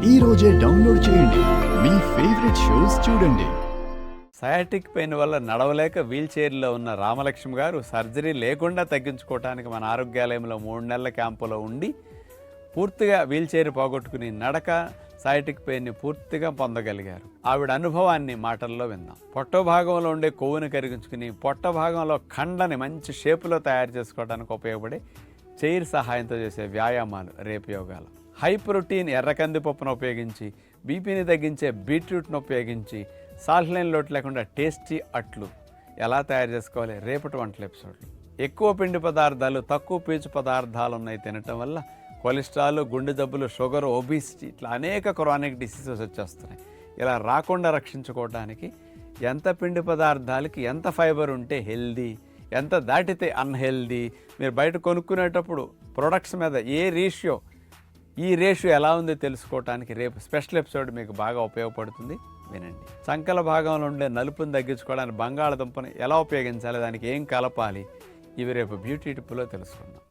ఈ రోజే డౌన్లోడ్ చేయండి, మీ ఫేవరెట్ షోస్ చూడండి. సయాటిక్ పెయిన్ వల్ల నడవలేక వీల్ చైర్లో ఉన్న రామలక్ష్మి గారు సర్జరీ లేకుండా తగ్గించుకోవడానికి మన ఆరోగ్యాలయంలో 3 నెలల క్యాంపులో ఉండి పూర్తిగా వీల్ చైర్ పోగొట్టుకుని నడక సయాటిక్ పెయిన్ని పూర్తిగా పొందగలిగారు. ఆవిడ అనుభవాన్ని మాటల్లో విందాం. పొట్ట భాగంలో ఉండే కొవ్వును కరిగించుకుని పొట్ట భాగంలో కండని మంచి షేపులో తయారు చేసుకోవడానికి ఉపయోగపడే చైర్ సహాయంతో చేసే వ్యాయామాలు రేపు యోగాలు. హై ప్రోటీన్ ఎర్ర కందిపప్పును ఉపయోగించి బీపీని తగ్గించే బీట్రూట్ను ఉపయోగించి సాల్ట్ లేని లోటు లేకుండా టేస్టీ అట్లు ఎలా తయారు చేసుకోవాలి రేపటి వంటల ఎపిసోడ్లో. ఎక్కువ పిండి పదార్థాలు తక్కువ పీచు పదార్థాలు ఉన్నాయి తినటం వల్ల కొలెస్ట్రాల్, గుండె జబ్బులు, షుగర్, ఒబిసిటీ ఇట్లా అనేక క్రానిక్ డిసీజెస్ వచ్చేస్తున్నాయి. ఇలా రాకుండా రక్షించుకోవడానికి ఎంత పిండి పదార్థాలకి ఎంత ఫైబర్ ఉంటే హెల్దీ, ఎంత దాటితే అన్హెల్దీ, మీరు బయట కొనుక్కునేటప్పుడు ప్రొడక్ట్స్ మీద ఈ రేషియో ఎలా ఉందో తెలుసుకోవడానికి రేపు స్పెషల్ ఎపిసోడ్ మీకు బాగా ఉపయోగపడుతుంది, వినండి. సంకల భాగంలో ఉండే నలుపుని తగ్గించుకోవడానికి బంగాళదుంపని ఎలా ఉపయోగించాలి, దానికి ఏం కలపాలి, ఇవి రేపు బ్యూటీ టిప్లో తెలుసుకుందాం.